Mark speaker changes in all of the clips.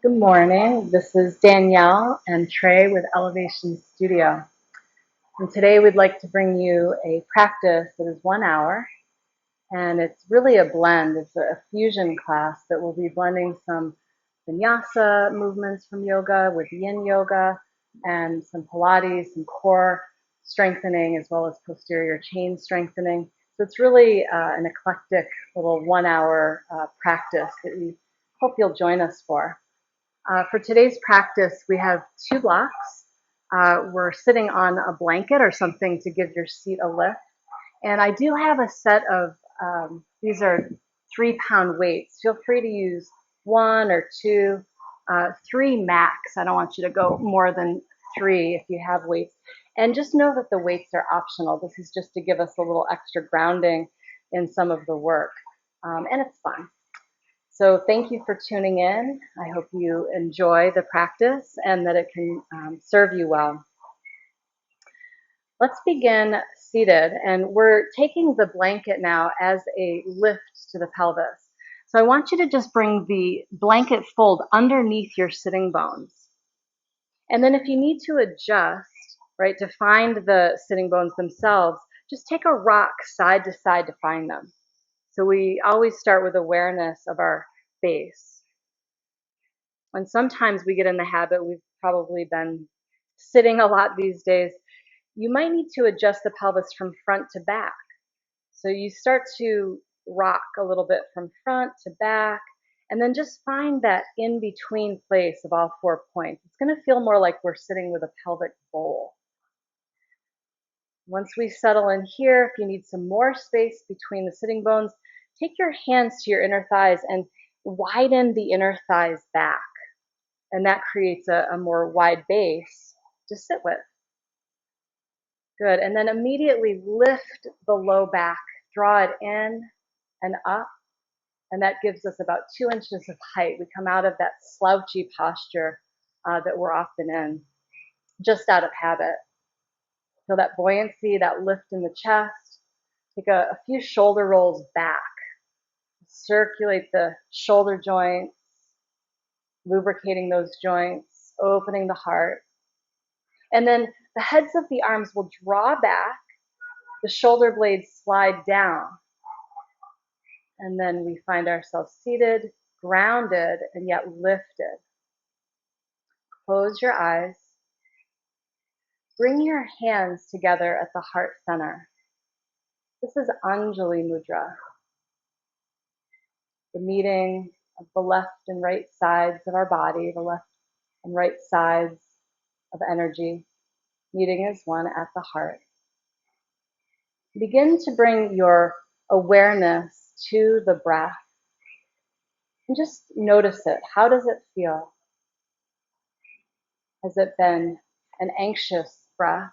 Speaker 1: Good morning. This is Danielle and Trey with Elevation Studio. And today we'd like to bring you a practice that is 1 hour. And it's really a blend. It's a fusion class that will be blending some vinyasa movements from yoga with yin yoga and some Pilates, some core strengthening, as well as posterior chain strengthening. So it's really an eclectic little 1 hour practice that we hope you'll join us for. For today's practice, we have two blocks. We're sitting on a blanket or something to give your seat a lift. And I do have a set of, these are 3 pound weights. Feel free to use one or two, three max. I don't want you to go more than three if you have weights. And just know that the weights are optional. This is just to give us a little extra grounding in some of the work. And it's fun. So thank you for tuning in. I hope you enjoy the practice and that it can serve you well. Let's begin seated, and we're taking the blanket now as a lift to the pelvis. So I want you to just bring the blanket fold underneath your sitting bones. And then if you need to adjust, right, to find the sitting bones themselves, just take a rock side to side to find them. So we always start with awareness of our base. And sometimes we get in the habit, we've probably been sitting a lot these days, you might need to adjust the pelvis from front to back. So you start to rock a little bit from front to back, and then just find that in between place of all 4 points. It's going to feel more like we're sitting with a pelvic bowl. Once we settle in here, if you need some more space between the sitting bones, take your hands to your inner thighs and widen the inner thighs back. And that creates a more wide base to sit with. Good. And then immediately lift the low back, draw it in and up. And that gives us about 2 inches of height. We come out of that slouchy posture that we're often in, just out of habit. Feel that buoyancy, that lift in the chest. Take a few shoulder rolls back. Circulate the shoulder joints, lubricating those joints, opening the heart. And then the heads of the arms will draw back, the shoulder blades slide down. And then we find ourselves seated, grounded, and yet lifted. Close your eyes. Bring your hands together at the heart center. This is Anjali Mudra, the meeting of the left and right sides of our body, the left and right sides of energy, meeting as one at the heart. Begin to bring your awareness to the breath and just notice it. How does it feel? Has it been an anxious breath?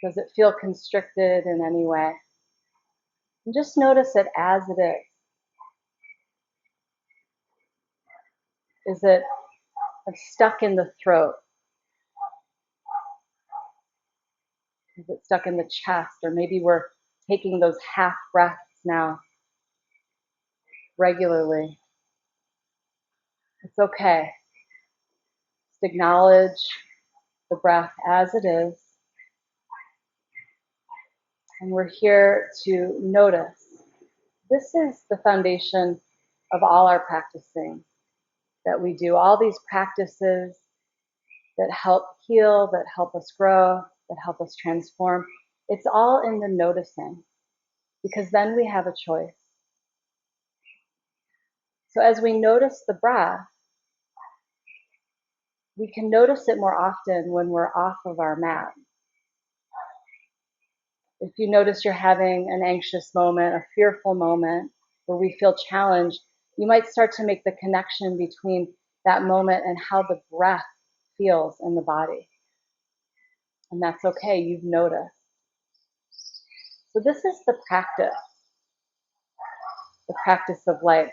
Speaker 1: Does it feel constricted in any way? And just notice it as it is. Is it stuck in the throat? Is it stuck in the chest? Or maybe we're taking those half breaths now regularly. It's okay. Just acknowledge the breath as it is. And we're here to notice. This is the foundation of all our practicing that we do. All these practices that help heal, that help us grow, that help us transform. It's all in the noticing, because then we have a choice. So as we notice the breath, we can notice it more often when we're off of our mat. If you notice you're having an anxious moment, a fearful moment, where we feel challenged, you might start to make the connection between that moment and how the breath feels in the body. And that's okay, you've noticed. So this is the practice of life.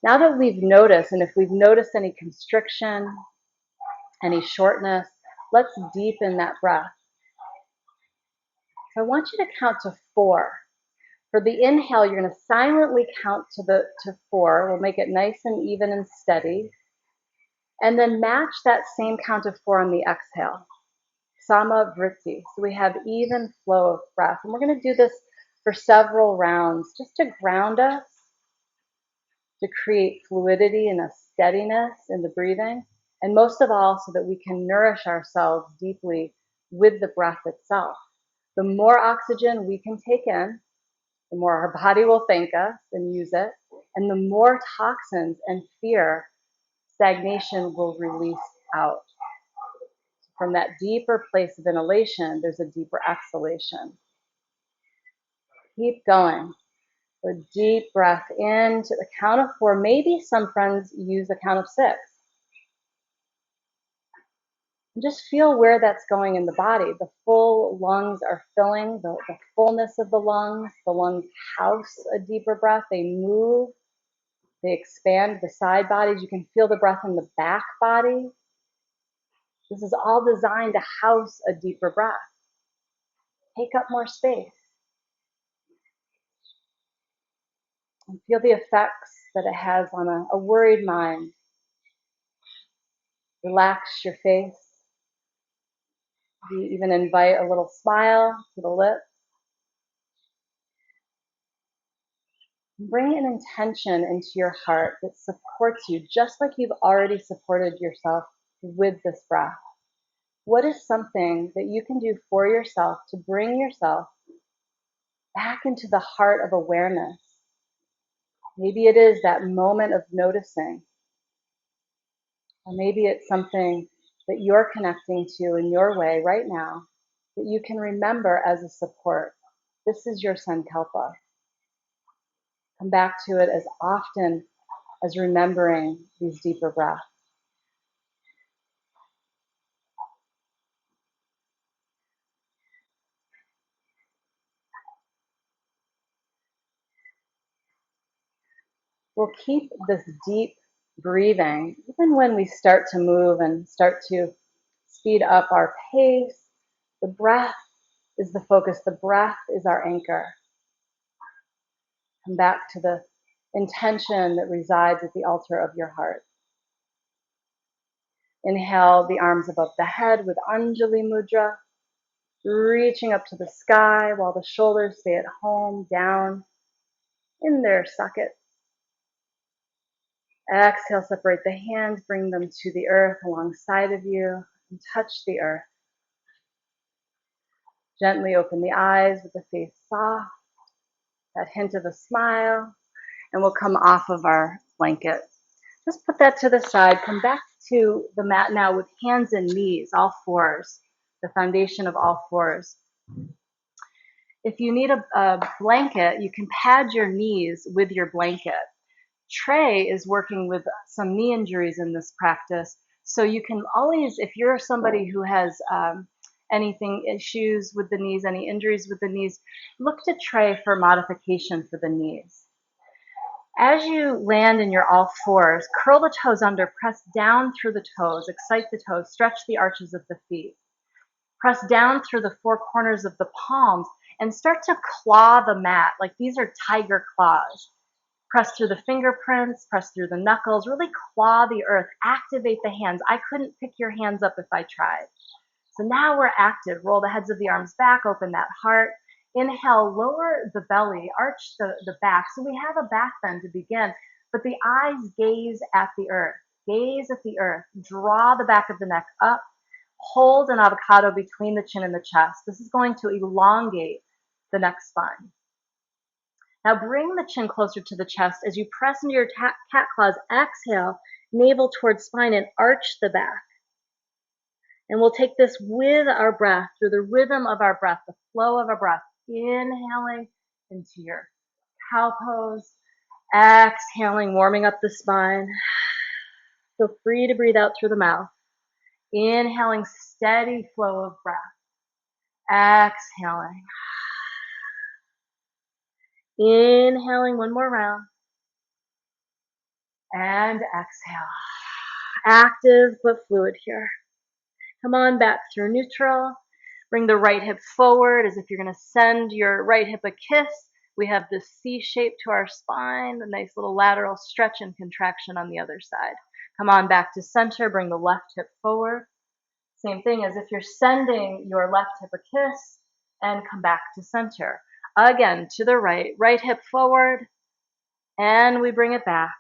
Speaker 1: Now that we've noticed, and if we've noticed any constriction, any shortness, let's deepen that breath. So I want you to count to 4. For the inhale, you're going to silently count to 4. We'll make it nice and even and steady. And then match that same count of 4 on the exhale. Sama vritti. So we have even flow of breath. And we're going to do this for several rounds just to ground us, to create fluidity and a steadiness in the breathing, and most of all, so that we can nourish ourselves deeply with the breath itself. The more oxygen we can take in, the more our body will thank us and use it, and the more toxins and fear, stagnation will release out. From that deeper place of inhalation, there's a deeper exhalation. Keep going. A deep breath in to the count of 4. Maybe some friends use the count of 6. And just feel where that's going in the body. The full lungs are filling, the fullness of the lungs. The lungs house a deeper breath. They move, they expand the side bodies. You can feel the breath in the back body. This is all designed to house a deeper breath. Take up more space. And feel the effects that it has on a worried mind. Relax your face. You even invite a little smile to the lips. Bring an intention into your heart that supports you, just like you've already supported yourself with this breath. What is something that you can do for yourself to bring yourself back into the heart of awareness? Maybe it is that moment of noticing, or maybe it's something that you're connecting to in your way right now that you can remember as a support. This is your Sankalpa. Come back to it as often as remembering these deeper breaths. We'll keep this deep breathing even when we start to move and start to speed up our pace. The breath is the focus. The breath is our anchor. Come back to the intention that resides at the altar of your heart. Inhale the arms above the head with Anjali Mudra, reaching up to the sky while the shoulders stay at home, down in their sockets. Exhale, separate the hands, bring them to the earth alongside of you, and touch the earth. Gently open the eyes with the face soft, that hint of a smile, and we'll come off of our blanket. Just put that to the side. Come back to the mat now with hands and knees, all fours, the foundation of all fours. If you need a blanket, you can pad your knees with your blanket. Trey is working with some knee injuries in this practice, so you can always, if you're somebody who has issues with the knees, any injuries with the knees, look to Trey for modification for the knees. As you land in your all fours, curl the toes under, press down through the toes, excite the toes, stretch the arches of the feet. Press down through the four corners of the palms and start to claw the mat, like these are tiger claws. Press through the fingerprints, press through the knuckles, really claw the earth, activate the hands. I couldn't pick your hands up if I tried. So now we're active. Roll the heads of the arms back, open that heart. Inhale, lower the belly, arch the back. So we have a back bend to begin, but the eyes gaze at the earth. Gaze at the earth. Draw the back of the neck up. Hold an avocado between the chin and the chest. This is going to elongate the neck spine. Now bring the chin closer to the chest as you press into your cat claws. Exhale, navel towards spine and arch the back. And we'll take this with our breath, through the rhythm of our breath, the flow of our breath. Inhaling into your cow pose. Exhaling, warming up the spine. Feel free to breathe out through the mouth. Inhaling, steady flow of breath. Exhaling. Inhaling, one more round. And exhale. Active but fluid here. Come on back through neutral. Bring the right hip forward as if you're going to send your right hip a kiss. We have this C shape to our spine, the nice little lateral stretch and contraction on the other side. Come on back to center, bring the left hip forward. Same thing as if you're sending your left hip a kiss, and come back to center. Again, to the right hip forward, and we bring it back.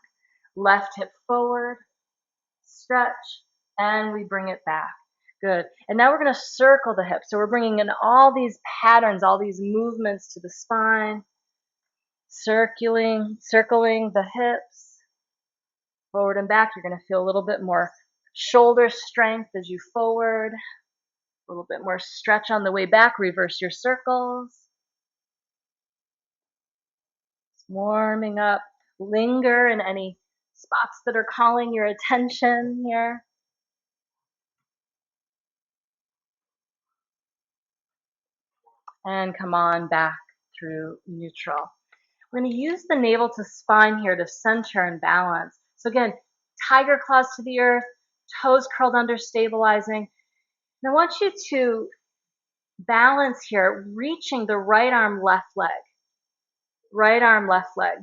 Speaker 1: Left hip forward, stretch, and we bring it back. Good. And now we're going to circle the hips. So we're bringing in all these patterns, all these movements to the spine, circling the hips, forward and back. You're going to feel a little bit more shoulder strength as you forward, a little bit more stretch on the way back. Reverse your circles. Warming up. Linger in any spots that are calling your attention here. And come on back through neutral. We're going to use the navel to spine here to center and balance. So again, tiger claws to the earth, toes curled under, stabilizing. And I want you to balance here, reaching the right arm, left leg. Right arm, left leg.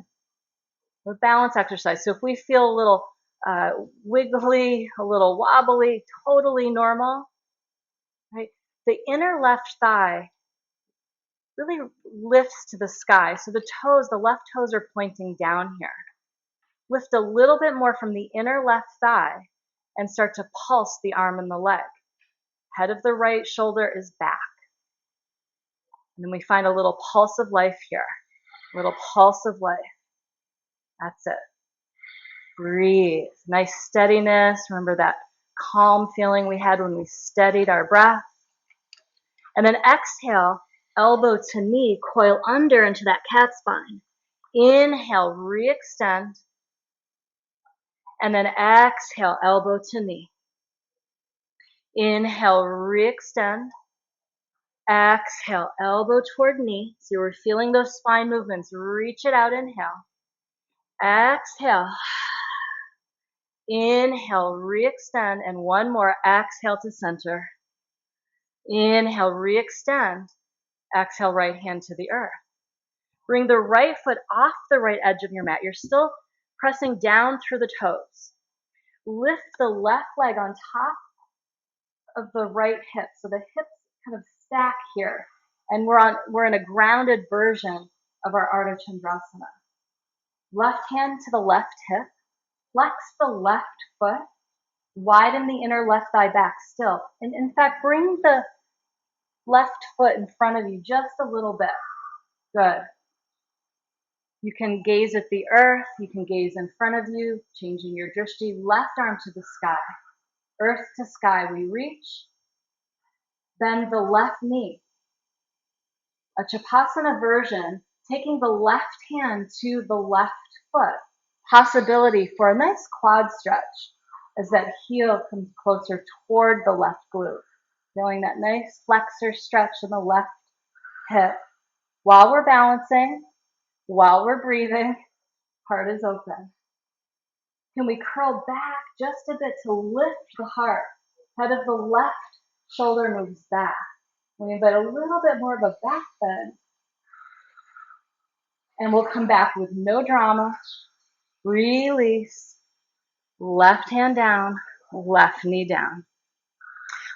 Speaker 1: A balance exercise. So if we feel a little wiggly, a little wobbly, totally normal, right? The inner left thigh really lifts to the sky. So the toes, the left toes are pointing down here. Lift a little bit more from the inner left thigh and start to pulse the arm and the leg. Head of the right shoulder is back. And then we find a little pulse of life here. A little pulse of life. That's it. Breathe. Nice steadiness. Remember that calm feeling we had when we steadied our breath. And then exhale, elbow to knee, coil under into that cat spine. Inhale, re-extend. And then exhale, elbow to knee. Inhale, re-extend. Exhale, elbow toward knee. So we're feeling those spine movements. Reach it out, inhale. Exhale. Inhale, re-extend. And one more, exhale to center. Inhale, re-extend. Exhale, right hand to the earth. Bring the right foot off the right edge of your mat. You're still pressing down through the toes. Lift the left leg on top of the right hip. So the hips kind of stack here. And we're in a grounded version of our Ardha Chandrasana. Left hand to the left hip. Flex the left foot. Widen the inner left thigh back still. And in fact, bring the left foot in front of you just a little bit. Good. You can gaze at the earth. You can gaze in front of you, changing your drishti. Left arm to the sky. Earth to sky, we reach. Bend the left knee. A Chapasana version, taking the left hand to the left foot. Possibility for a nice quad stretch as that heel comes closer toward the left glute. Feeling that nice flexor stretch in the left hip. While we're balancing, while we're breathing, heart is open. Can we curl back just a bit to lift the heart? Head of the left shoulder moves back. We invite a little bit more of a back bend. And we'll come back with no drama. Release. Left hand down, left knee down.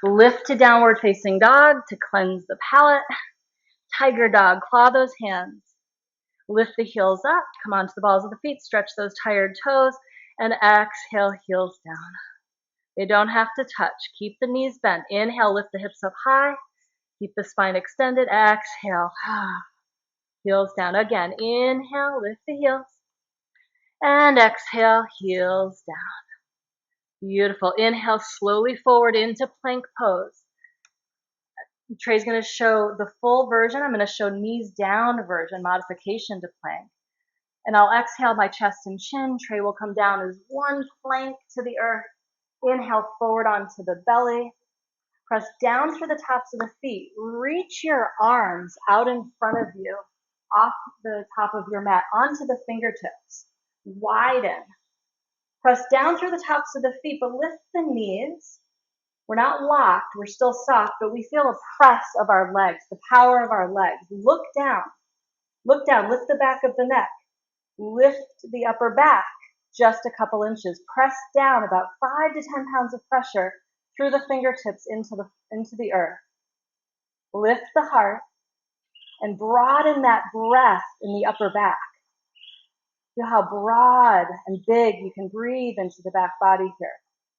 Speaker 1: Lift to downward facing dog to cleanse the palate. Tiger dog, claw those hands. Lift the heels up, come onto the balls of the feet, stretch those tired toes, and exhale, heels down. They don't have to touch. Keep the knees bent. Inhale, lift the hips up high. Keep the spine extended. Exhale, heels down. Again, inhale, lift the heels. And exhale, heels down. Beautiful. Inhale, slowly forward into plank pose. Trey's going to show the full version. I'm going to show knees down version, modification to plank. And I'll exhale my chest and chin. Trey will come down as one plank to the earth. Inhale forward onto the belly. Press down through the tops of the feet. Reach your arms out in front of you, off the top of your mat, onto the fingertips. Widen. Press down through the tops of the feet, but lift the knees. We're not locked, we're still soft, but we feel a press of our legs, the power of our legs. Look down. Look down, lift the back of the neck. Lift the upper back just a couple inches. Press down about 5 to 10 pounds of pressure through the fingertips into the earth. Lift the heart and broaden that breath in the upper back. Feel how broad and big you can breathe into the back body here.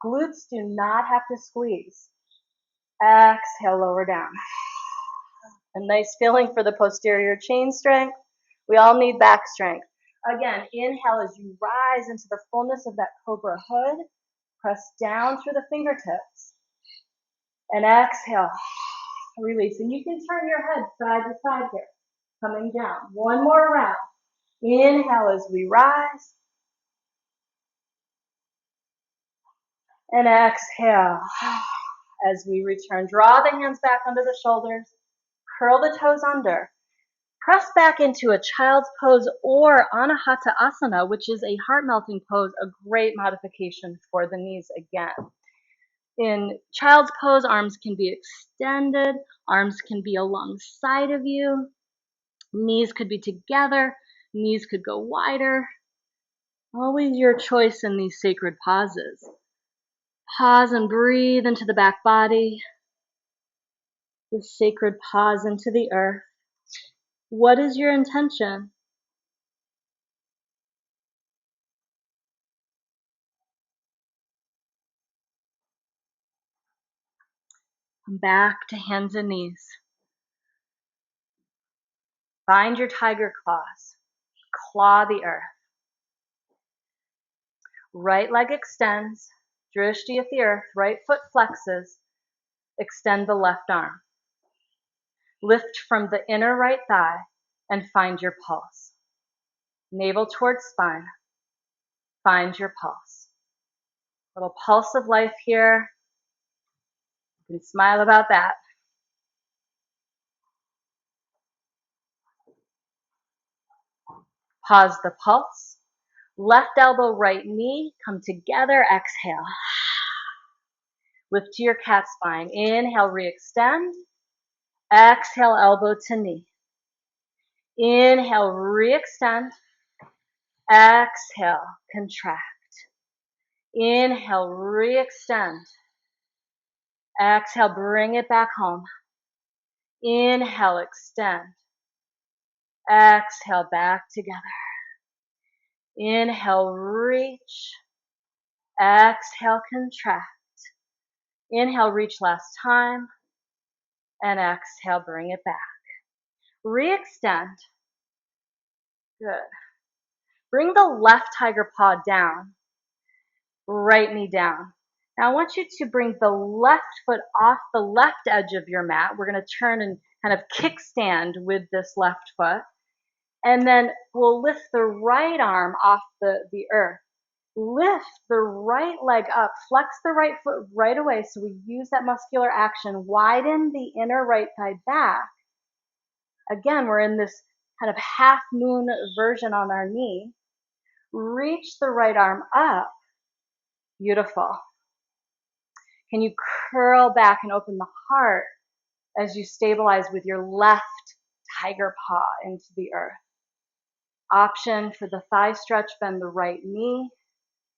Speaker 1: Glutes do not have to squeeze. Exhale, lower down. A nice feeling for the posterior chain strength. We all need back strength. Again, inhale as you rise into the fullness of that cobra hood. Press down through the fingertips. And exhale, release. And you can turn your head side to side here, coming down. One more round. Inhale as we rise. And exhale as we return. Draw the hands back under the shoulders. Curl the toes under. Press back into a child's pose or Anahata Asana, which is a heart-melting pose, a great modification for the knees again. In child's pose, arms can be extended, arms can be alongside of you, knees could be together, knees could go wider. Always your choice in these sacred pauses. Pause and breathe into the back body. The sacred pause into the earth. What is your intention? Come back to hands and knees. Find your tiger claws. Claw the earth. Right leg extends. Drishti at the earth. Right foot flexes. Extend the left arm. Lift from the inner right thigh and find your pulse. Navel towards spine. Find your pulse. Little pulse of life here. You can smile about that. Pause the pulse. Left elbow, right knee. Come together. Exhale. Lift to your cat spine. Inhale, re-extend. Exhale, elbow to knee. Inhale, re-extend. Exhale, contract. Inhale, re-extend. Exhale, bring it back home. Inhale, extend. Exhale, back together. Inhale, reach. Exhale, contract. Inhale, reach last time. And exhale, bring it back. Re-extend. Good. Bring the left tiger paw down. Right knee down. Now I want you to bring the left foot off the left edge of your mat. We're going to turn and kind of kickstand with this left foot. And then we'll lift the right arm off the earth. Lift the right leg up. Flex the right foot right away so we use that muscular action. Widen the inner right thigh back. Again, we're in this kind of half moon version on our knee. Reach the right arm up. Beautiful. Can you curl back and open the heart as you stabilize with your left tiger paw into the earth? Option for the thigh stretch, bend the right knee,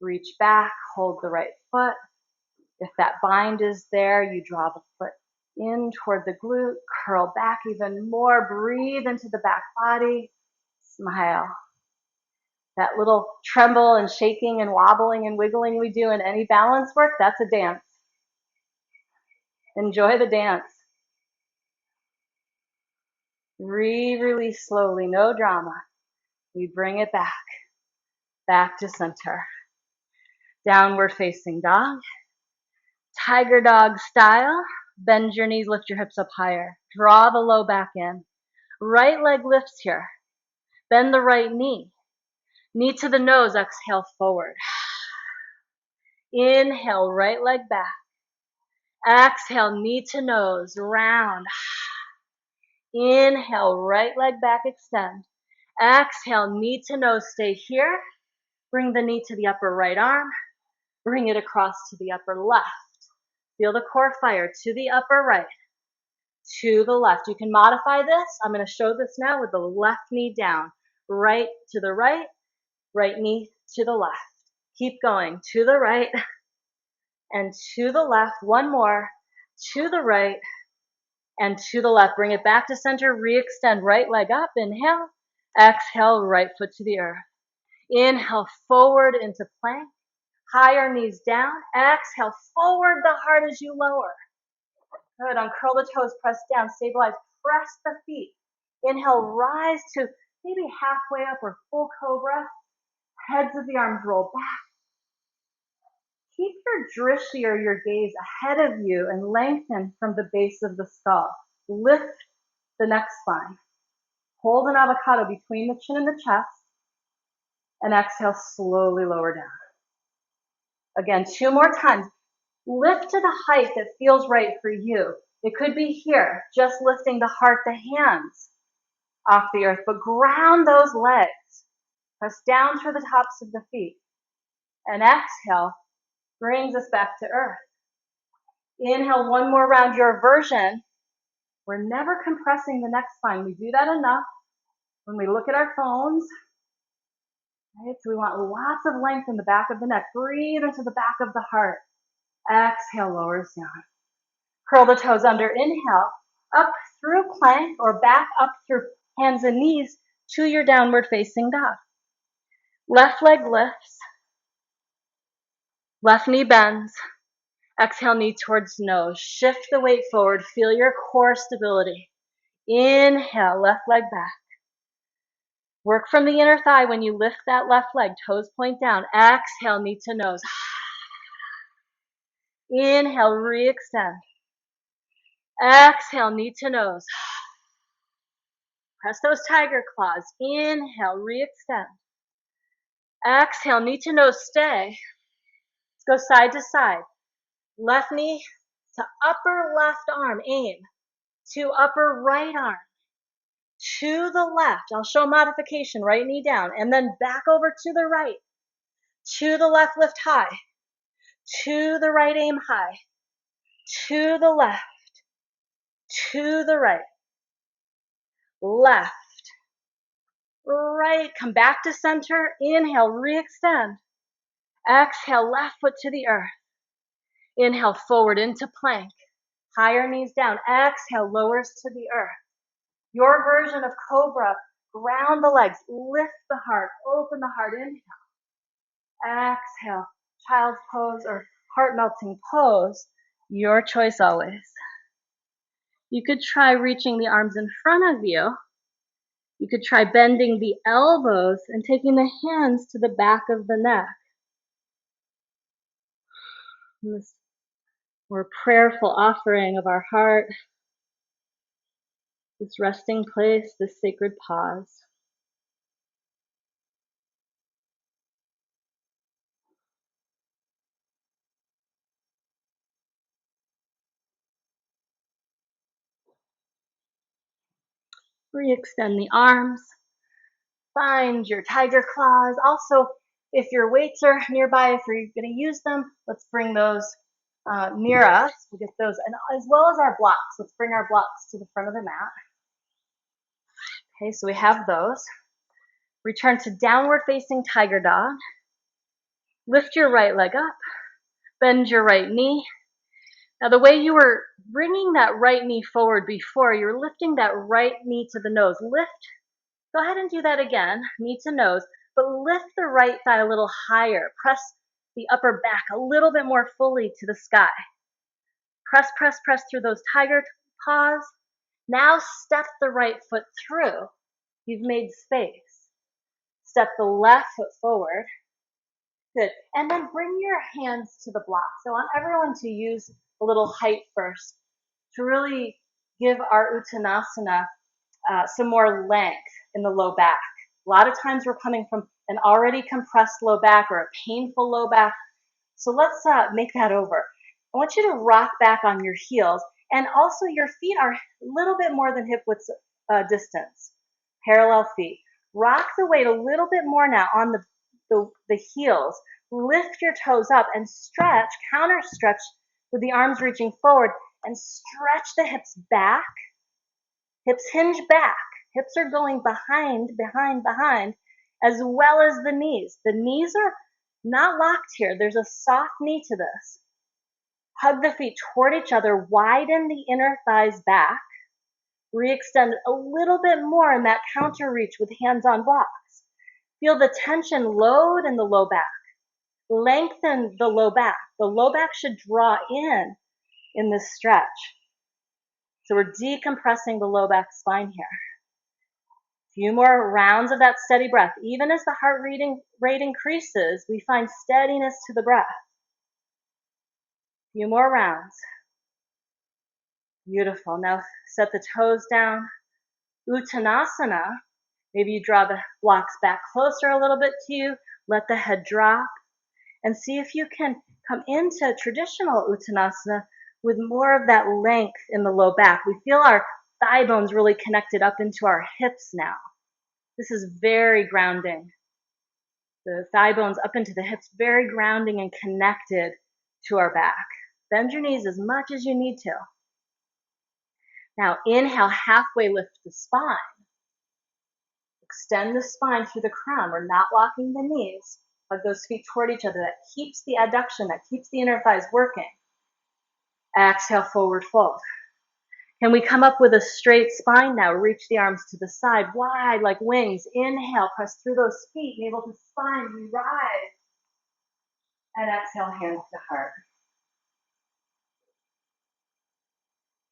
Speaker 1: reach back, hold the right foot. If that bind is there, you draw the foot in toward the glute, curl back even more, breathe into the back body, smile. That little tremble and shaking and wobbling and wiggling we do in any balance work, that's a dance. Enjoy the dance. Release slowly, no drama. We bring it back to center. Downward facing dog. Tiger dog style. Bend your knees, lift your hips up higher. Draw the low back in. Right leg lifts here. Bend the right knee. Knee to the nose, exhale forward. Inhale, right leg back. Exhale, knee to nose, round. Inhale, right leg back, extend. Exhale, knee to nose, stay here. Bring the knee to the upper right arm. Bring it across to the upper left. Feel the core fire to the upper right, to the left. You can modify this. I'm going to show this now with the left knee down. Right to the right knee to the left. Keep going to the right and to the left. One more, to the right and to the left. Bring it back to center. Re-extend right leg up. Inhale. Exhale, right foot to the earth. Inhale, forward into plank. Higher knees down. Exhale, forward the heart as you lower. Good. Uncurl the toes, press down, stabilize, press the feet. Inhale, rise to maybe halfway up or full cobra. Heads of the arms roll back. Keep your drishti or your gaze ahead of you and lengthen from the base of the skull. Lift the neck spine. Hold an avocado between the chin and the chest. And exhale, slowly lower down. Again, 2 more times. Lift to the height that feels right for you. It could be here, just lifting the heart, the hands off the earth, but ground those legs. Press down through the tops of the feet. And exhale brings us back to earth. Inhale, 1 more round. Your version. We're never compressing the neck spine. We do that enough when we look at our phones. Right? So we want lots of length in the back of the neck. Breathe into the back of the heart. Exhale, lowers down. Curl the toes under. Inhale, up through plank or back up through hands and knees to your downward facing dog. Left leg lifts. Left knee bends. Exhale, knee towards nose. Shift the weight forward. Feel your core stability. Inhale, left leg back. Work from the inner thigh when you lift that left leg. Toes point down. Exhale, knee to nose. Inhale, re-extend. Exhale, knee to nose. Press those tiger claws. Inhale, re-extend. Exhale, knee to nose, stay. Let's go side to side. Left knee to upper left arm, aim. To upper right arm. To the left. I'll show modification, right knee down. And then back over to the right. To the left, lift high. To the right, aim high. To the left. To the right. Left. Right. Come back to center. Inhale, re-extend. Exhale, left foot to the earth. Inhale, forward into plank. Higher knees down. Exhale, lowers to the earth. Your version of cobra. Ground the legs. Lift the heart. Open the heart. Inhale. Exhale. Child's pose or heart melting pose. Your choice always. You could try reaching the arms in front of you. You could try bending the elbows and taking the hands to the back of the neck. This more prayerful offering of our heart, this resting place, this sacred pause. Re-extend the arms. Find your tiger claws. Also, if your weights are nearby, if you're going to use them, let's bring those near us. We'll get those, and as well as our blocks. Let's bring our blocks to the front of the mat. Okay, so we have those. Return to downward facing tiger dog. Lift your right leg up. Bend your right knee. Now, the way you were bringing that right knee forward before, you're lifting that right knee to the nose. Lift. Go ahead and do that again, knee to nose, but lift the right thigh a little higher. Press the upper back a little bit more fully to the sky. Press, press, press through those tiger paws. Now step the right foot through. You've made space. Step the left foot forward. Good. And then bring your hands to the block. So I want everyone to use a little height first to really give our Uttanasana some more length in the low back. A lot of times we're coming from an already compressed low back or a painful low back. So let's make that over. I want you to rock back on your heels, and also your feet are a little bit more than hip width distance. Parallel feet. Rock the weight a little bit more now on the heels. Lift your toes up and stretch, counter stretch with the arms reaching forward and stretch the hips back. Hips hinge back. Hips are going behind, as well as the knees. The knees are not locked here. There's a soft knee to this. Hug the feet toward each other. Widen the inner thighs back. Re-extend a little bit more in that counter reach with hands on blocks. Feel the tension load in the low back. Lengthen the low back. The low back should draw in this stretch. So we're decompressing the low back spine here. A few more rounds of that steady breath. Even as the heart rate increases, we find steadiness to the breath. A few more rounds. Beautiful. Now set the toes down. Uttanasana. Maybe you draw the blocks back closer a little bit to you. Let the head drop. And see if you can come into traditional Uttanasana with more of that length in the low back. We feel our thigh bones really connected up into our hips now. This is very grounding. The thigh bones up into the hips, very grounding and connected to our back. Bend your knees as much as you need to. Now inhale, halfway lift the spine. Extend the spine through the crown. We're not locking the knees. Hug those feet toward each other. That keeps the adduction, that keeps the inner thighs working. Exhale, forward fold. Can we come up with a straight spine now? Reach the arms to the side, wide like wings. Inhale, press through those feet, navel to spine, we rise. And exhale, hands to heart.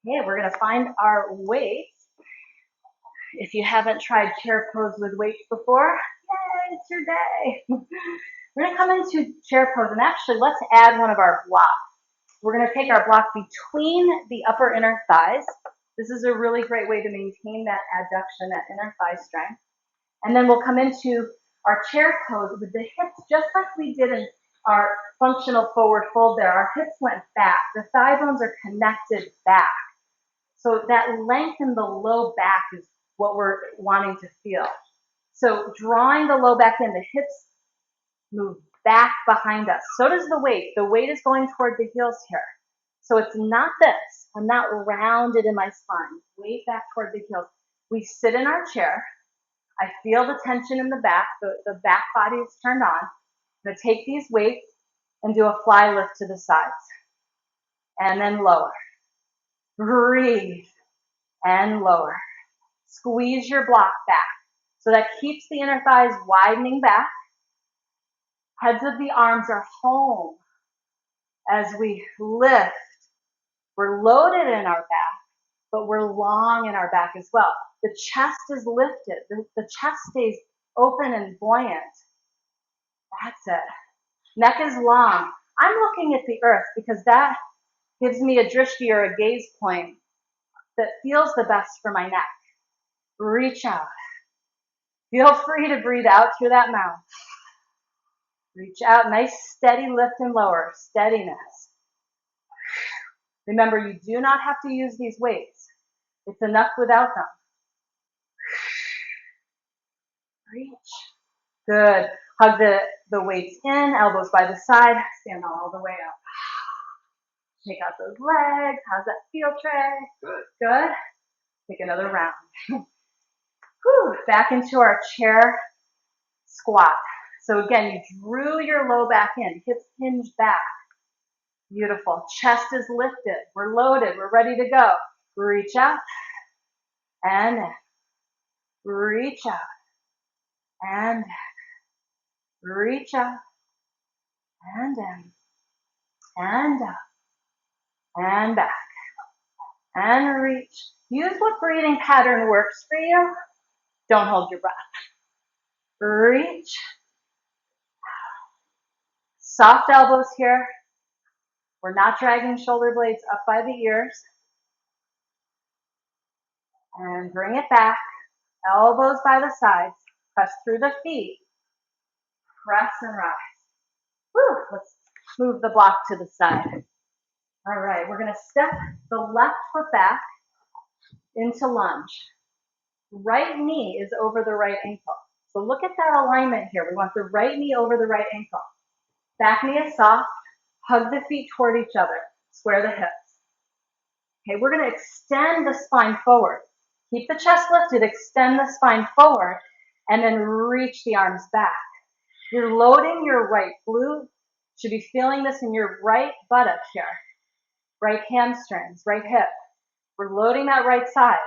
Speaker 1: Okay, we're gonna find our weights. If you haven't tried chair pose with weights before, yay, it's your day. We're gonna come into chair pose, and actually let's add one of our blocks. We're going to take our block between the upper inner thighs. This is a really great way to maintain that adduction, that inner thigh strength. And then we'll come into our chair pose with the hips, just like we did in our functional forward fold there. Our hips went back. The thigh bones are connected back. So that length in the low back is what we're wanting to feel. So drawing the low back in, the hips move back behind us. So does the weight. The weight is going toward the heels here. So it's not this. I'm not rounded in my spine. Weight back toward the heels. We sit in our chair. I feel the tension in the back. The back body is turned on. I'm going to take these weights and do a fly lift to the sides. And then lower. Breathe. And lower. Squeeze your block back. So that keeps the inner thighs widening back. Heads of the arms are home as we lift. We're loaded in our back, but we're long in our back as well. The chest is lifted. The chest stays open and buoyant. That's it. Neck is long. I'm looking at the earth because that gives me a drishti or a gaze point that feels the best for my neck. Reach out. Feel free to breathe out through that mouth. Reach out, nice steady lift and lower, steadiness. Remember, you do not have to use these weights. It's enough without them. Reach. Good. Hug the weights in, elbows by the side, stand all the way up. Shake out those legs. How's that feel, Trey? Good. Good. Take another round. Whew. Back into our chair squat. So again, you drew your low back in, hips hinge back. Beautiful. Chest is lifted. We're loaded. We're ready to go. Reach out and in. Reach out and in. Reach out and in. And up and back and reach. Use what breathing pattern works for you. Don't hold your breath. Reach. Soft elbows here. We're not dragging shoulder blades up by the ears. And bring it back. Elbows by the sides. Press through the feet. Press and rise. Whew. Let's move the block to the side. All right, we're going to step the left foot back into lunge. Right knee is over the right ankle. So look at that alignment here. We want the right knee over the right ankle. Back knee is soft. Hug the feet toward each other. Square the hips. Okay, we're going to extend the spine forward. Keep the chest lifted, extend the spine forward, and then reach the arms back. You're loading your right glute. Should be feeling this in your right buttock here. Right hamstrings, right hip. We're loading that right side.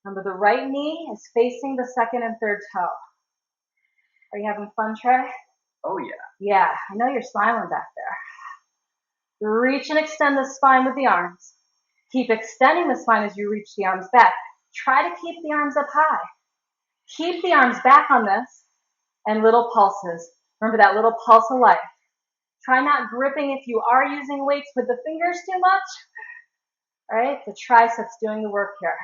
Speaker 1: Remember, the right knee is facing the second and third toe. Are you having fun, Trey?
Speaker 2: Oh, yeah.
Speaker 1: Yeah, I know you're smiling back there. Reach and extend the spine with the arms. Keep extending the spine as you reach the arms back. Try to keep the arms up high. Keep the arms back on this and little pulses. Remember that little pulse of life. Try not gripping if you are using weights with the fingers too much. All right, the triceps doing the work here.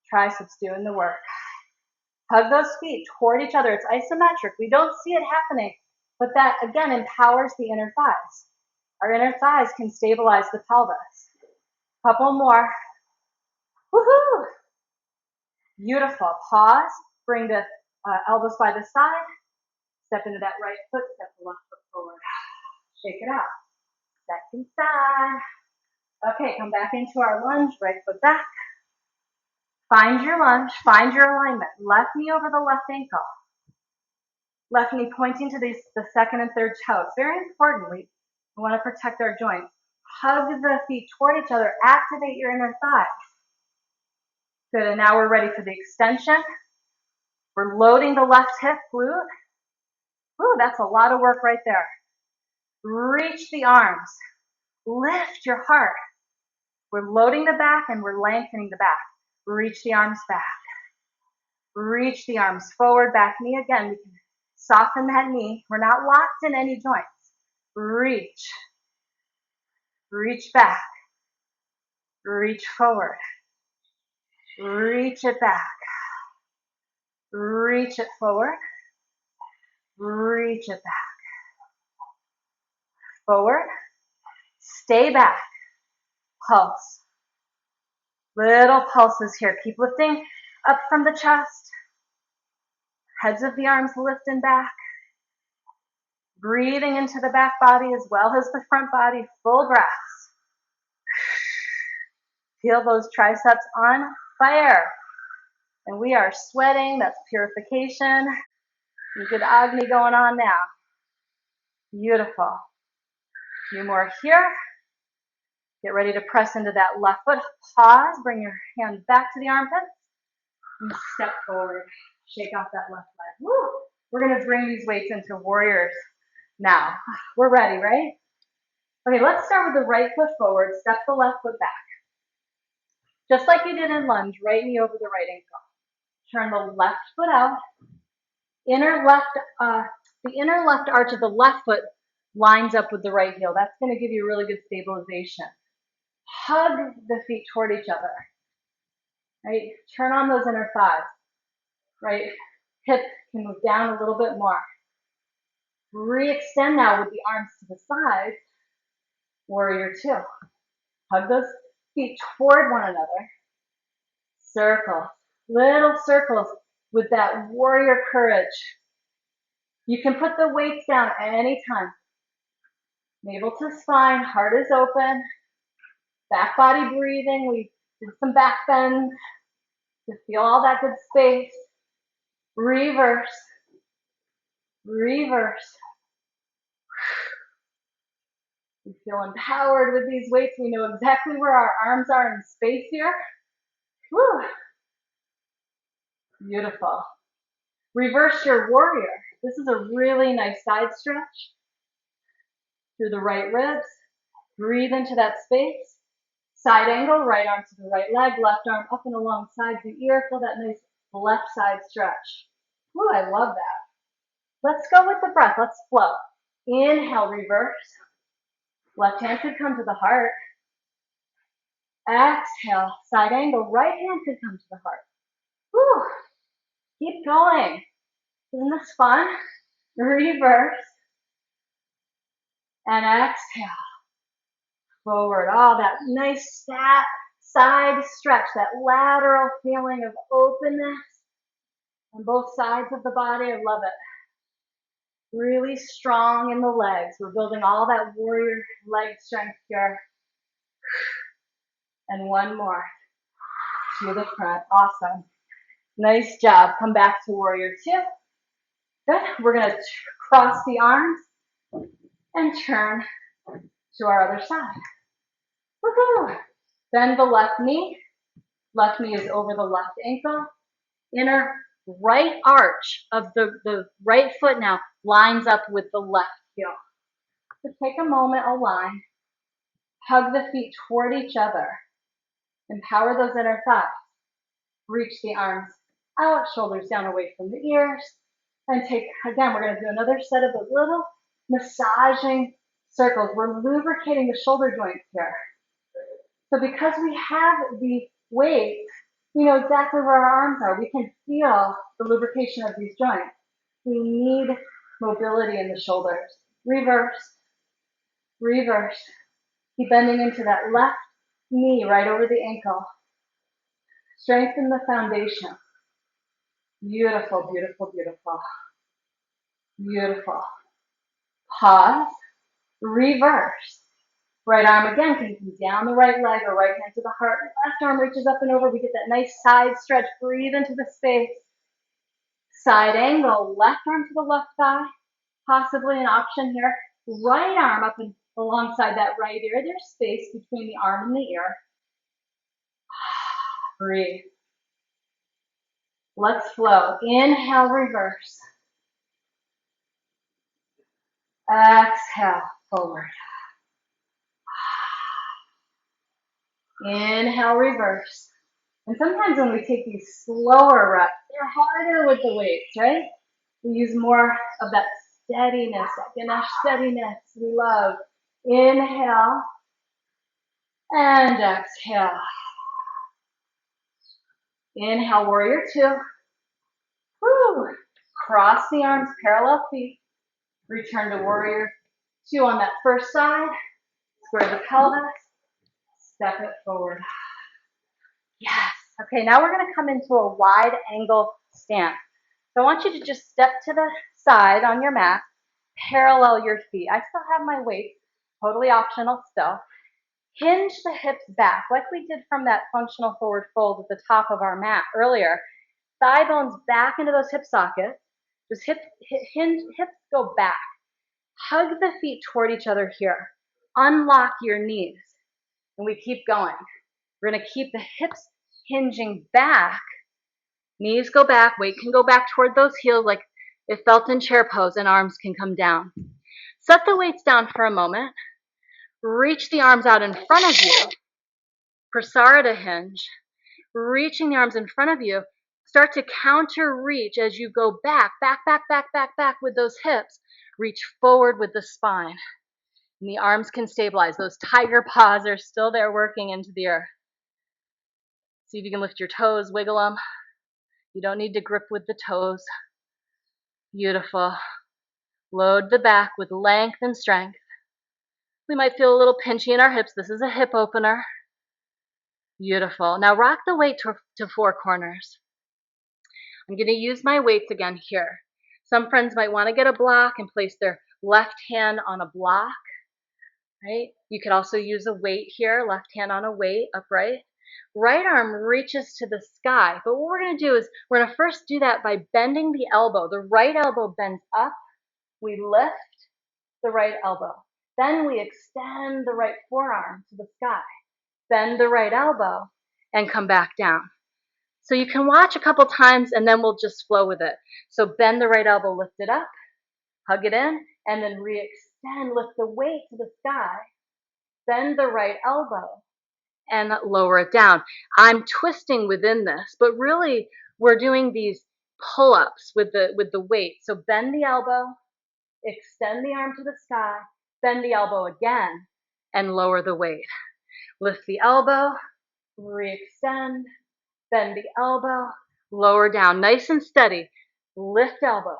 Speaker 1: Triceps doing the work. Hug those feet toward each other. It's isometric. We don't see it happening, but that, again, empowers the inner thighs. Our inner thighs can stabilize the pelvis. Couple more. Woohoo! Beautiful. Pause. Bring the elbows by the side. Step into that right foot. Step the left foot forward. Shake it out. Second side. Okay, come back into our lunge. Right foot back. Find your lunge. Find your alignment. Left knee over the left ankle. Left knee pointing to the second and third toes. Very important. We want to protect our joints. Hug the feet toward each other. Activate your inner thighs. Good, and now we're ready for the extension. We're loading the left hip glute. Ooh, that's a lot of work right there. Reach the arms. Lift your heart. We're loading the back and we're lengthening the back. Reach the arms back. Reach the arms forward, back knee again. We can soften that knee. We're not locked in any joints. Reach. Reach back. Reach forward. Reach it back. Reach it forward. Reach it back. Forward. Stay back. Pulse. Little pulses here. Keep lifting up from the chest. Heads of the arms lift and back. Breathing into the back body as well as the front body. Full breaths. Feel those triceps on fire. And we are sweating. That's purification. Some good Agni going on now. Beautiful. A few more here. Get ready to press into that left foot. Pause. Bring your hands back to the armpits. And step forward. Shake off that left leg. Woo! We're going to bring these weights into warriors now. We're ready, right? Okay, let's start with the right foot forward. Step the left foot back. Just like you did in lunge, right knee over the right ankle. Turn the left foot out. The inner left arch of the left foot lines up with the right heel. That's going to give you really good stabilization. Hug the feet toward each other. Right? Turn on those inner thighs. Right? Hip can move down a little bit more. Re-extend now with the arms to the sides. Warrior two. Hug those feet toward one another. Circles. Little circles with that warrior courage. You can put the weights down at any time. Navel to spine, heart is open. Back body breathing. We did some back bends to feel all that good space. Reverse. Reverse. We feel empowered with these weights. We know exactly where our arms are in space here. Woo. Beautiful. Reverse your warrior. This is a really nice side stretch through the right ribs. Breathe into that space. Side angle, right arm to the right leg, left arm up and alongside the ear. Feel that nice left side stretch. Woo, I love that. Let's go with the breath. Let's flow. Inhale, reverse. Left hand could come to the heart. Exhale, side angle. Right hand could come to the heart. Woo. Keep going. Isn't this fun? Reverse. And exhale. Forward. Oh, that nice side stretch, that lateral feeling of openness on both sides of the body. I love it. Really strong in the legs. We're building all that warrior leg strength here. And one more to the front. Awesome. Nice job. Come back to warrior two. Good. We're going to cross the arms and turn to our other side. Woohoo! Bend the left knee. Left knee is over the left ankle. Inner right arch of the right foot now lines up with the left heel. So take a moment, align. Hug the feet toward each other. Empower those inner thighs. Reach the arms out, shoulders down away from the ears. And take, again, we're going to do another set of those little massaging circles. We're lubricating the shoulder joints here. So because we have the weight, we know exactly where our arms are. We can feel the lubrication of these joints. We need mobility in the shoulders. Reverse, reverse. Keep bending into that left knee right over the ankle. Strengthen the foundation. Beautiful, beautiful, beautiful. Beautiful. Pause. Reverse. Right arm again can come down the right leg or right hand to the heart. Left arm reaches up and over. We get that nice side stretch. Breathe into the space. Side angle. Left arm to the left thigh. Possibly an option here. Right arm up and alongside that right ear. There's space between the arm and the ear. Breathe. Let's flow. Inhale, reverse. Exhale, forward. Inhale, reverse. And sometimes when we take these slower reps, they're harder with the weights, right? We use more of that steadiness, that Ganesh steadiness we love. Inhale and exhale. Inhale, warrior two. Woo. Cross the arms, parallel feet. Return to warrior two on that first side. Square the pelvis. Step it forward. Yes. Okay, now we're going to come into a wide angle stance. So I want you to just step to the side on your mat, parallel your feet. I still have my weight, totally optional still. Hinge the hips back like we did from that functional forward fold at the top of our mat earlier. Thigh bones back into those hip sockets. Just hips go back. Hug the feet toward each other here. Unlock your knees. And we keep going. We're going to keep the hips hinging back. Knees go back. Weight can go back toward those heels like it felt in chair pose, and arms can come down. Set the weights down for a moment. Reach the arms out in front of you. Prasarita hinge. Reaching the arms in front of you. Start to counter reach as you go back with those hips. Reach forward with the spine. And the arms can stabilize. Those tiger paws are still there working into the earth. See if you can lift your toes, wiggle them. You don't need to grip with the toes. Beautiful. Load the back with length and strength. We might feel a little pinchy in our hips. This is a hip opener. Beautiful. Now rock the weight to four corners. I'm going to use my weights again here. Some friends might want to get a block and place their left hand on a block. Right? You could also use a weight here, left hand on a weight, upright. Right arm reaches to the sky. But what we're going to do is we're going to first do that by bending the elbow. The right elbow bends up. We lift the right elbow. Then we extend the right forearm to the sky. Bend the right elbow and come back down. So you can watch a couple times and then we'll just flow with it. So bend the right elbow, lift it up, hug it in, and then re-extend, lift the weight to the sky. Bend the right elbow and lower it down. I'm twisting within this, but really we're doing these pull-ups with the weight. So bend the elbow, extend the arm to the sky, bend the elbow again, and lower the weight. Lift the elbow, re-extend, bend the elbow, lower down. Nice and steady. Lift elbow,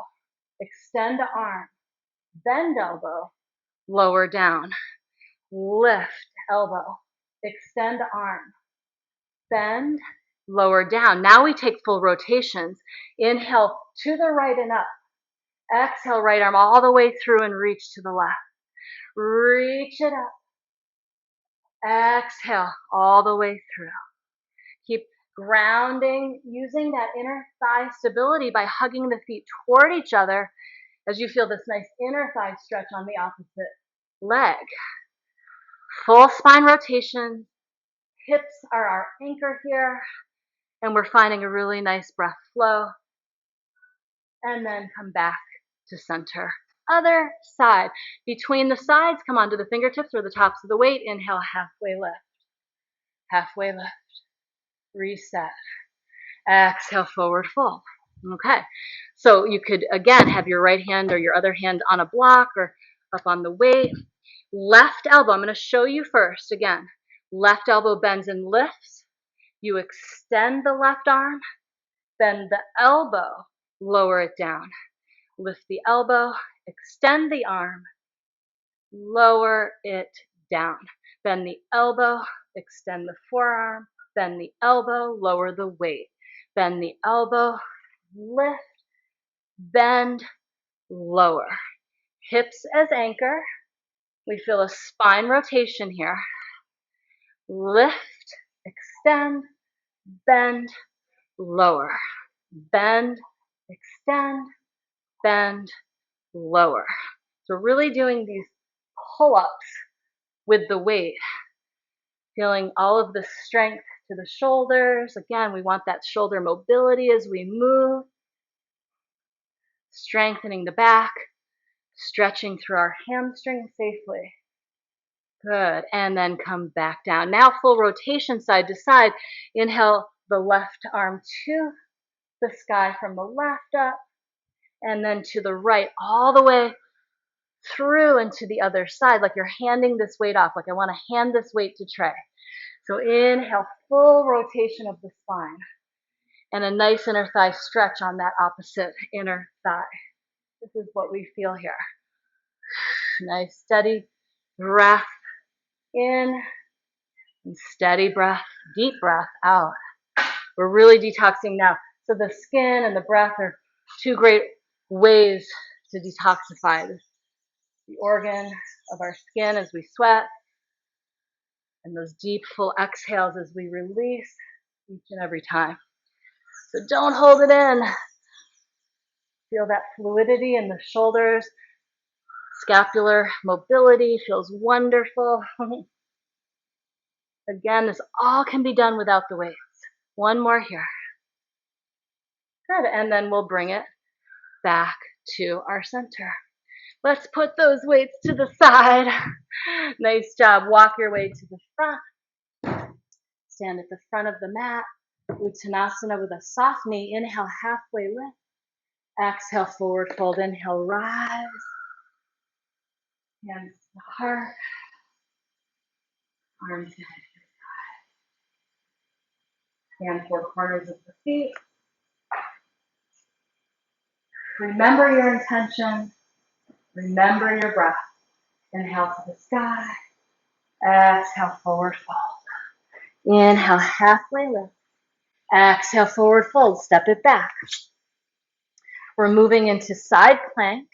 Speaker 1: extend arm, bend elbow, lower down. Lift elbow, extend arm, bend, lower down. Now we take full rotations. Inhale to the right and up. Exhale, right arm all the way through and reach to the left. Reach it up. Exhale all the way through. Keep grounding, using that inner thigh stability by hugging the feet toward each other as you feel this nice inner thigh stretch on the opposite leg. Full spine rotation. Hips are our anchor here, and we're finding a really nice breath flow. And then come back to center. Other side. Between the sides, come onto the fingertips or the tops of the weight. Inhale, halfway lift. Halfway lift. Reset. Exhale, forward fold. Okay. So you could, again, have your right hand or your other hand on a block or up on the weight. Left elbow, I'm going to show you first. Again, left elbow bends and lifts. You extend the left arm, bend the elbow, lower it down. Lift the elbow, extend the arm, lower it down. Bend the elbow, extend the forearm, bend the elbow, lower the weight. Bend the elbow, lift, bend, lower. Hips as anchor. We feel a spine rotation here. Lift, extend, bend, lower. Bend, extend, bend, lower. So really doing these pull-ups with the weight. Feeling all of the strength to the shoulders. Again, we want that shoulder mobility as we move. Strengthening the back. Stretching through our hamstrings safely. Good. And then come back down. Now full rotation side to side. Inhale the left arm to the sky from the left up. And then to the right all the way through and to the other side, like you're handing this weight off, like I want to hand this weight to Trey. So inhale, full rotation of the spine, and a nice inner thigh stretch on that opposite inner thigh. This is what we feel here. Nice steady breath in, and steady breath, deep breath out. We're really detoxing now. So the skin and the breath are two great ways to detoxify the organ of our skin as we sweat, and those deep, full exhales as we release each and every time. So don't hold it in. Feel that fluidity in the shoulders. Scapular mobility feels wonderful. Again, this all can be done without the weights. One more here. Good, and then we'll bring it back to our center. Let's put those weights to the side. Nice job. Walk your way to the front. Stand at the front of the mat. Uttanasana with a soft knee. Inhale, halfway lift. Exhale, forward fold. Inhale, rise. Hands to the heart. Arms to the side. Hand four corners of the feet. Remember your intention. Remember your breath. Inhale to the sky. Exhale, forward fold. Inhale, halfway lift. Exhale, forward fold. Step it back. We're moving into side plank.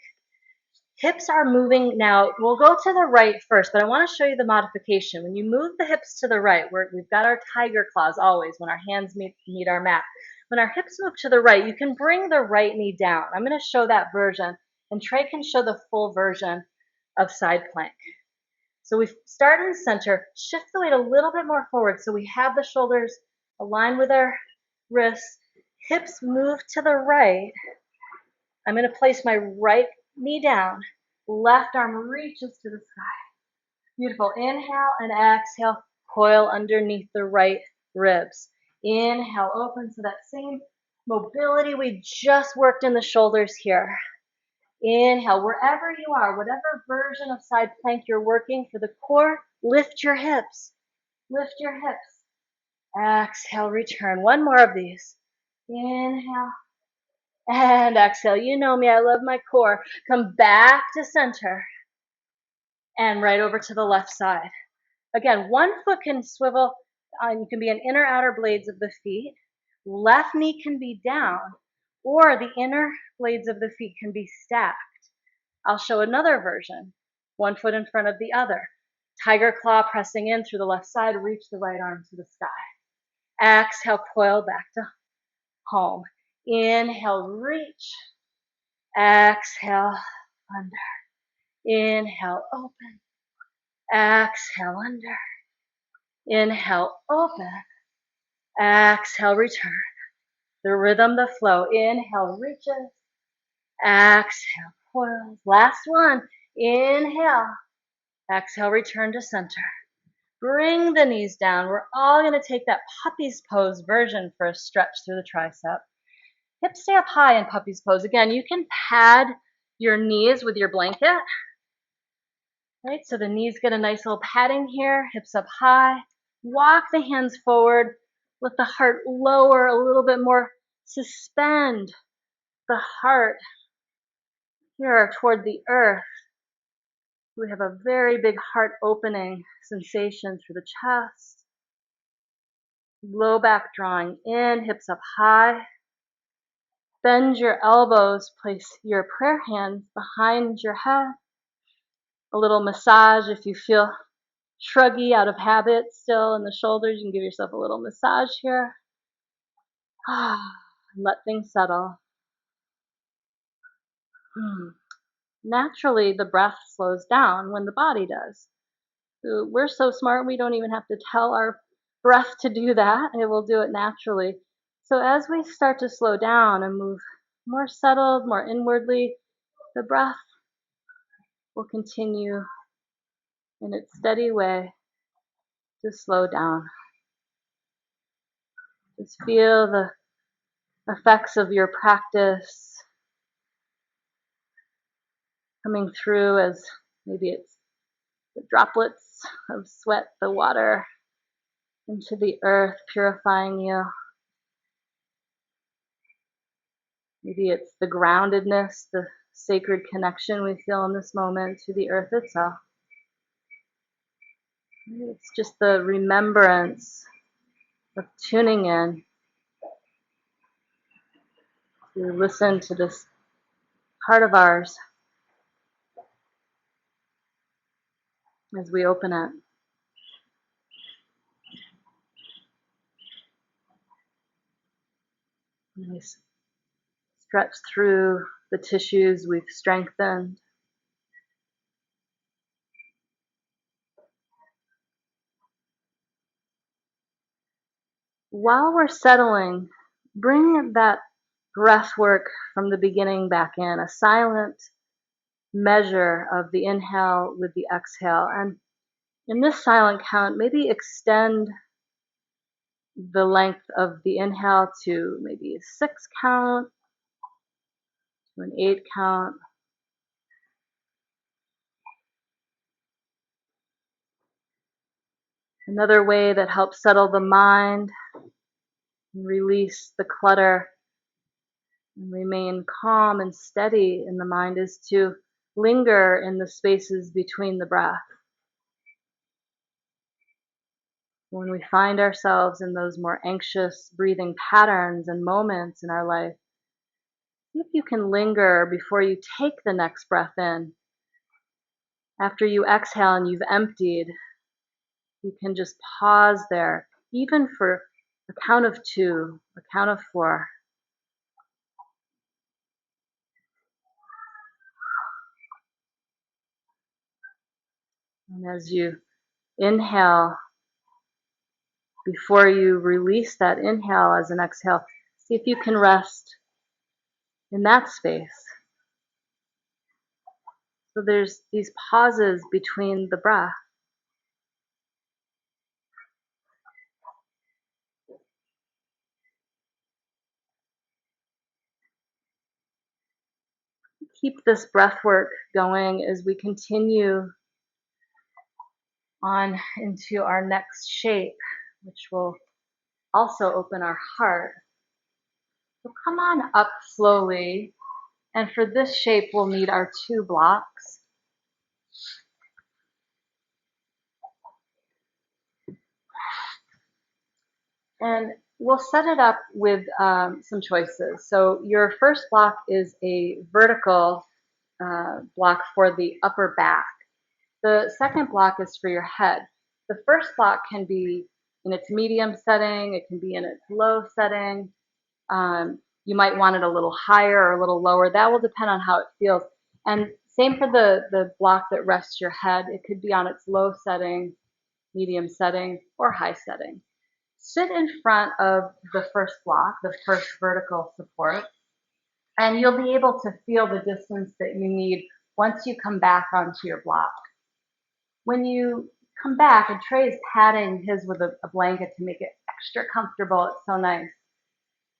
Speaker 1: Hips are moving now. We'll go to the right first, but I want to show you the modification. When you move the hips to the right, we've got our tiger claws always when our hands meet our mat. When our hips move to the right, you can bring the right knee down. I'm going to show that version, and Trey can show the full version of side plank. So we start in the center, shift the weight a little bit more forward so we have the shoulders aligned with our wrists. Hips move to the right. I'm going to place my right knee down. Left arm reaches to the sky. Beautiful. Inhale and exhale. Coil underneath the right ribs. Inhale, open. So that same mobility we just worked in the shoulders here. Inhale, wherever you are, whatever version of side plank you're working for the core, lift your hips. Lift your hips. Exhale, return. One more of these. Inhale. And exhale. You know me, I love my core. Come back to center. And right over to the left side. Again, one foot can swivel. You can be in inner outer blades of the feet. Left knee can be down, or the inner blades of the feet can be stacked. I'll show another version. One foot in front of the other. Tiger claw pressing in through the left side, reach the right arm to the sky. Exhale, coil back to home. Inhale, reach. Exhale, under. Inhale, open. Exhale, under. Inhale, open. Exhale, return. The rhythm, the flow. Inhale, reaches. Exhale, coils. Last one. Inhale. Exhale, return to center. Bring the knees down. We're all going to take that puppy's pose version for a stretch through the tricep. Hips stay up high in puppy's pose. Again, you can pad your knees with your blanket. Right, so the knees get a nice little padding here, hips up high. Walk the hands forward. Let the heart lower a little bit more. Suspend the heart here toward the earth. We have a very big heart opening sensation through the chest. Low back drawing in, hips up high. Bend your elbows, place your prayer hands behind your head. A little massage if you feel shruggy out of habit still in the shoulders. You can give yourself a little massage here. Let things settle. Naturally, the breath slows down when the body does. So we're so smart, we don't even have to tell our breath to do that. It will do it naturally. So as we start to slow down and move more settled, more inwardly, the breath will continue in its steady way to slow down. Just feel the effects of your practice coming through as maybe it's the droplets of sweat, the water into the earth, purifying you. Maybe it's the groundedness, the sacred connection we feel in this moment to the earth itself. Maybe it's just the remembrance of tuning in to listen to this part of ours as we open it. Nice. Stretch through the tissues we've strengthened. While we're settling, bring that breath work from the beginning back in, a silent measure of the inhale with the exhale. And in this silent count, maybe extend the length of the inhale to maybe a 6 count, to an 8 count. Another way that helps settle the mind and release the clutter and remain calm and steady in the mind is to linger in the spaces between the breath. When we find ourselves in those more anxious breathing patterns and moments in our life, see if you can linger before you take the next breath in. After you exhale and you've emptied, you can just pause there, even for a count of 2, a count of 4. And as you inhale, before you release that inhale as an exhale, see if you can rest in that space. So there's these pauses between the breath. Keep this breath work going as we continue on into our next shape, which will also open our heart. So come on up slowly. And for this shape, we'll need our 2 blocks. And we'll set it up with some choices. So your first block is a vertical block for the upper back. The second block is for your head. The first block can be in its medium setting, it can be in its low setting. You might want it a little higher or a little lower. That will depend on how it feels. And same for the block that rests your head. It could be on its low setting, medium setting, or high setting. Sit in front of the first block, the first vertical support, and you'll be able to feel the distance that you need once you come back onto your block. When you come back, and Trey is patting his with a blanket to make it extra comfortable. It's so nice.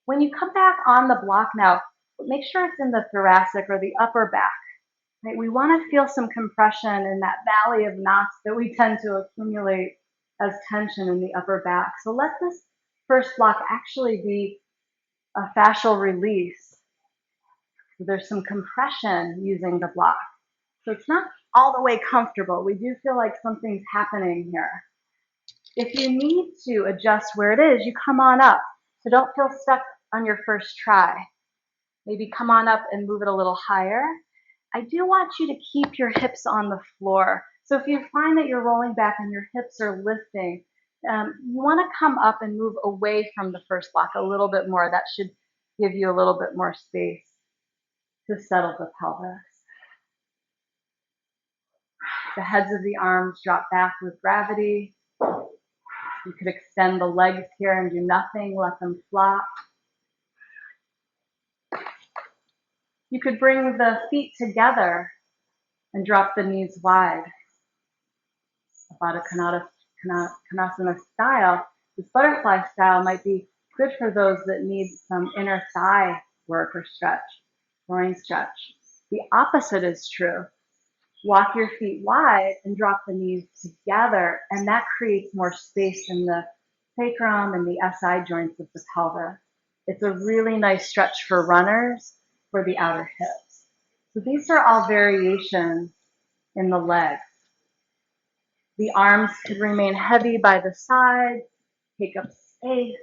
Speaker 1: When you come back on the block now, make sure it's in the thoracic or the upper back. Right? We want to feel some compression in that valley of knots that we tend to accumulate as tension in the upper back. So let this first block actually be a fascial release. So there's some compression using the block. So it's not all the way comfortable. We do feel like something's happening here. If you need to adjust where it is, you come on up. So don't feel stuck on your first try. Maybe come on up and move it a little higher. I do want you to keep your hips on the floor. So if you find that you're rolling back and your hips are lifting, you want to come up and move away from the first block a little bit more. That should give you a little bit more space to settle the pelvis. The heads of the arms drop back with gravity. You could extend the legs here and do nothing, let them flop. You could bring the feet together and drop the knees wide. About a Konasana style, this butterfly style might be good for those that need some inner thigh work or stretch, groin stretch. The opposite is true. Walk your feet wide and drop the knees together, and that creates more space in the sacrum and the SI joints of the pelvis. It's a really nice stretch for runners for the outer hips. So these are all variations in the legs. The arms could remain heavy by the sides, take up space.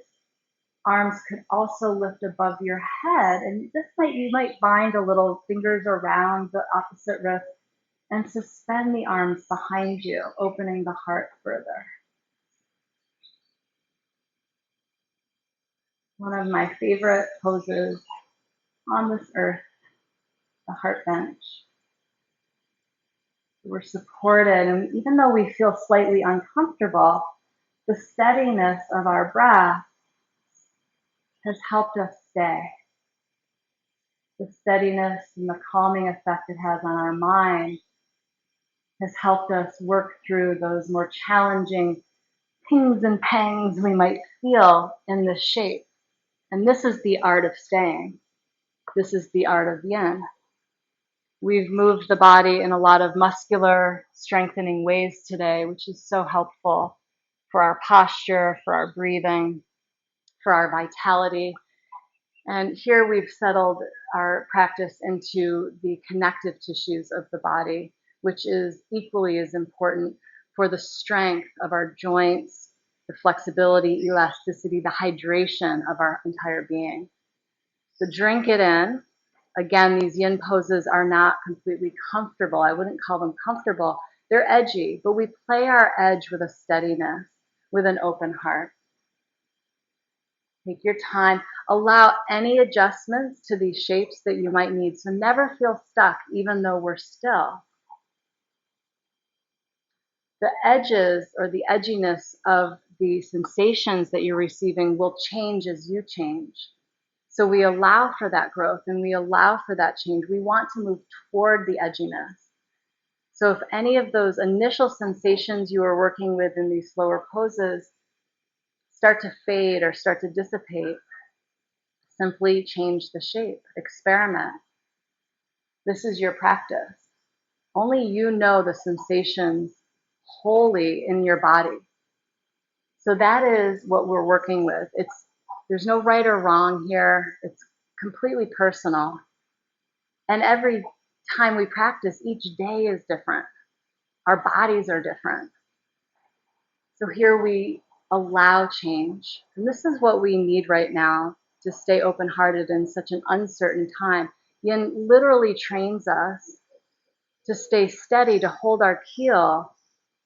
Speaker 1: Arms could also lift above your head, and you might bind a little fingers around the opposite wrist and suspend the arms behind you, opening the heart further. One of my favorite poses on this earth, the heart bench. We're supported, and even though we feel slightly uncomfortable, the steadiness of our breath has helped us stay. The steadiness and the calming effect it has on our mind has helped us work through those more challenging pings and pangs we might feel in this shape. And this is the art of staying. This is the art of yin. We've moved the body in a lot of muscular, strengthening ways today, which is so helpful for our posture, for our breathing, for our vitality. And here we've settled our practice into the connective tissues of the body, which is equally as important for the strength of our joints, the flexibility, elasticity, the hydration of our entire being. So drink it in. Again, these yin poses are not completely comfortable. I wouldn't call them comfortable. They're edgy, but we play our edge with a steadiness, with an open heart. Take your time. Allow any adjustments to these shapes that you might need. So never feel stuck, even though we're still. The edges or the edginess of the sensations that you're receiving will change as you change. So we allow for that growth and we allow for that change. We want to move toward the edginess. So if any of those initial sensations you are working with in these slower poses start to fade or start to dissipate, simply change the shape, experiment. This is your practice. Only you know the sensations wholly in your body. So that is what we're working with. There's no right or wrong here. It's completely personal. And every time we practice, each day is different. Our bodies are different. So here we allow change. And this is what we need right now to stay open-hearted in such an uncertain time. Yin literally trains us to stay steady, to hold our keel,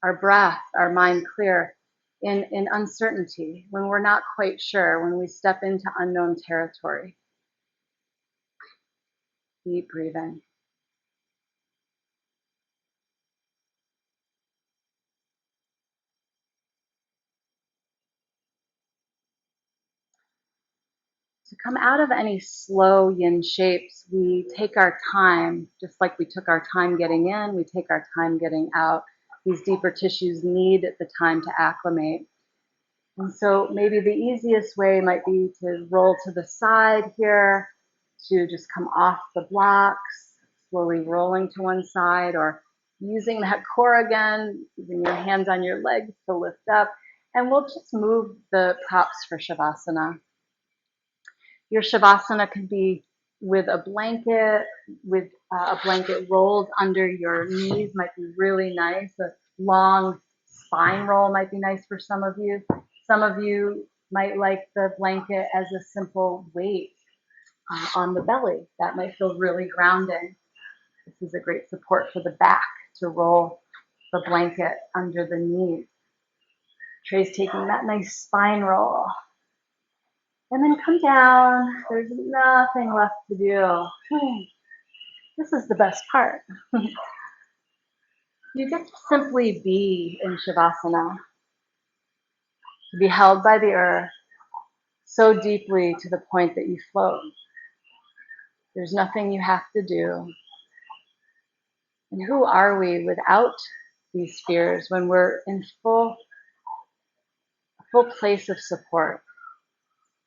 Speaker 1: our breath, our mind clear in uncertainty, when we're not quite sure, when we step into unknown territory. Deep breathing. To come out of any slow yin shapes, we take our time, just like we took our time getting in, we take our time getting out. These deeper tissues need the time to acclimate. And so maybe the easiest way might be to roll to the side here, to just come off the blocks, slowly rolling to one side, or using that core again, using your hands on your legs to lift up. And we'll just move the props for Shavasana. Your Shavasana could be with a blanket, with a blanket rolled under your knees might be really nice. A long spine roll might be nice for some of you. Some of you might like the blanket as a simple weight on the belly. That might feel really grounding. This is a great support for the back to roll the blanket under the knees. Trey's taking that nice spine roll. And then come down. There's nothing left to do. This is the best part. You get to simply be in Shavasana, to be held by the earth so deeply to the point that you float. There's nothing you have to do. And who are we without these fears when we're in full place of support?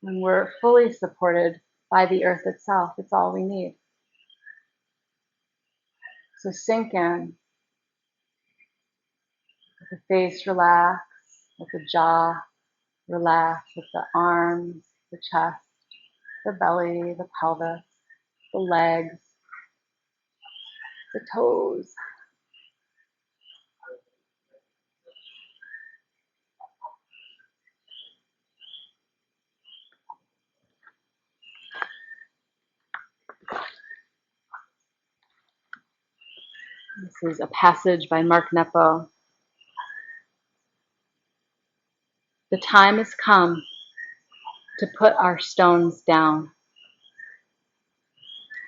Speaker 1: When we're fully supported by the earth itself, it's all we need. So sink in, let the face relax, let the jaw relax, let the arms, the chest, the belly, the pelvis, the legs, the toes. This is a passage by Mark Nepo. The time has come to put our stones down.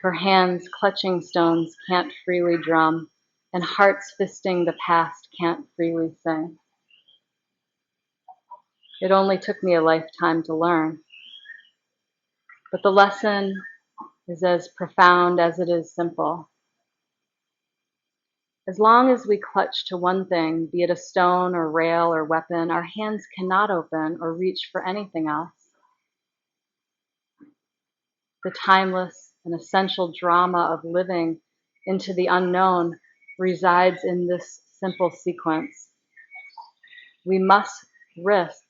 Speaker 1: For hands clutching stones can't freely drum, and hearts fisting the past can't freely sing. It only took me a lifetime to learn. But the lesson is as profound as it is simple. As long as we clutch to one thing, be it a stone or rail or weapon, our hands cannot open or reach for anything else. The timeless and essential drama of living into the unknown resides in this simple sequence. We must risk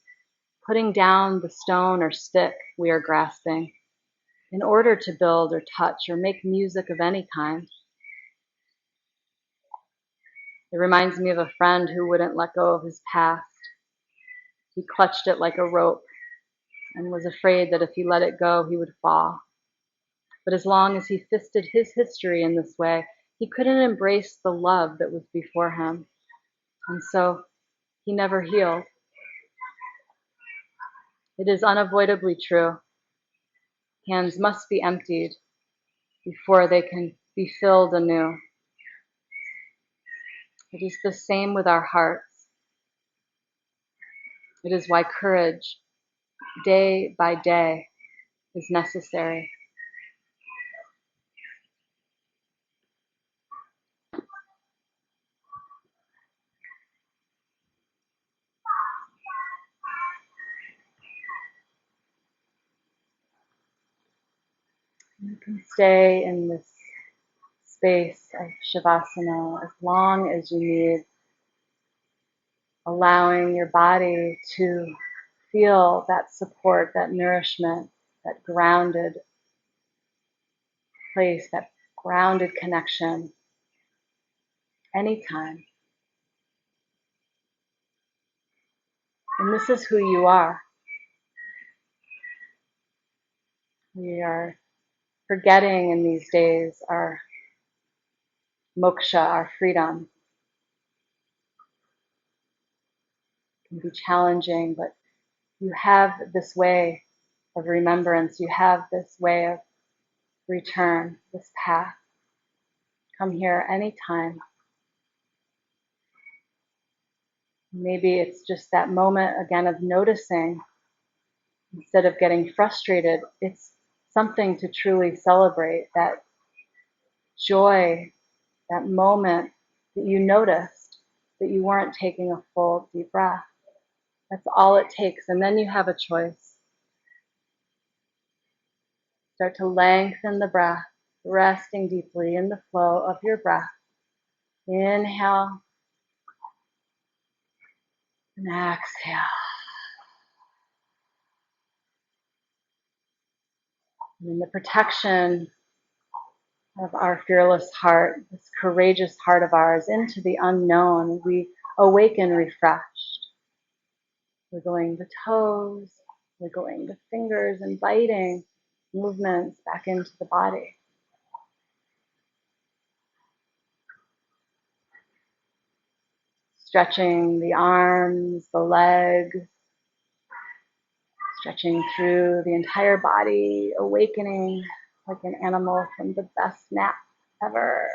Speaker 1: putting down the stone or stick we are grasping in order to build or touch or make music of any kind. It reminds me of a friend who wouldn't let go of his past. He clutched it like a rope and was afraid that if he let it go, he would fall. But as long as he fisted his history in this way, he couldn't embrace the love that was before him. And so he never healed. It is unavoidably true. Hands must be emptied before they can be filled anew. It is the same with our hearts. It is why courage, day by day, is necessary. You can stay in this space of Shavasana as long as you need, allowing your body to feel that support, that nourishment, that grounded place, that grounded connection anytime. And this is who you are. We are forgetting in these days our moksha, our freedom. It can be challenging, but you have this way of remembrance. You have this way of return, this path. Come here anytime. Maybe it's just that moment again of noticing. Instead of getting frustrated, it's something to truly celebrate, that joy, that moment that you noticed that you weren't taking a full deep breath. That's all it takes. And then you have a choice. Start to lengthen the breath, resting deeply in the flow of your breath. Inhale and exhale. And in the protection of our fearless heart, this courageous heart of ours, into the unknown, we awaken refreshed. Wiggling the toes, wiggling the fingers, inviting movements back into the body. Stretching the arms, the legs, stretching through the entire body, awakening like an animal from the best nap ever.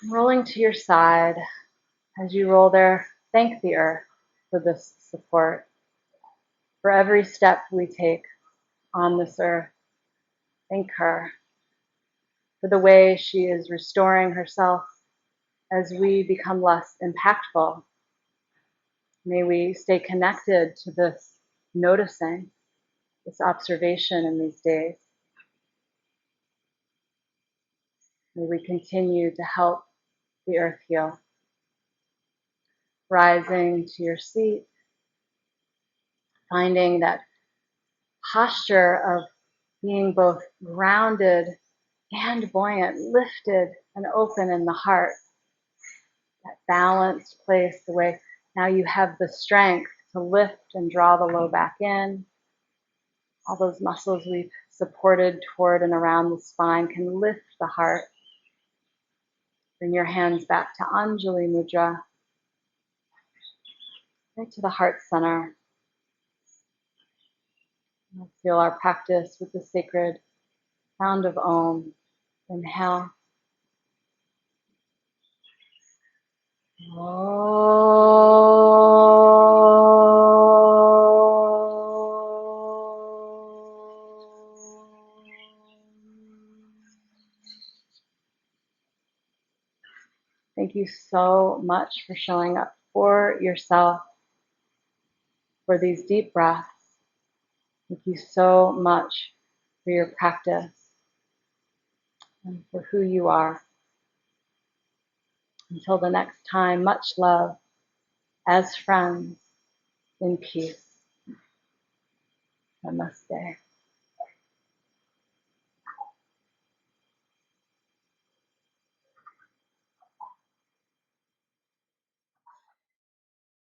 Speaker 1: Rolling to your side. As you roll there, thank the earth for this support, for every step we take on this earth. Thank her for the way she is restoring herself as we become less impactful. May we stay connected to this noticing, this observation in these days. May we continue to help the earth heal. Rising to your seat, finding that posture of being both grounded and buoyant, lifted and open in the heart. That balanced place, the way now you have the strength to lift and draw the low back in. All those muscles we've supported toward and around the spine can lift the heart. Bring your hands back to Anjali Mudra, right to the heart center. We'll feel our practice with the sacred sound of Om. Inhale. Thank you so much for showing up for yourself, for these deep breaths. Thank you so much for your practice and for who you are. Until the next time, much love as friends in peace. Namaste.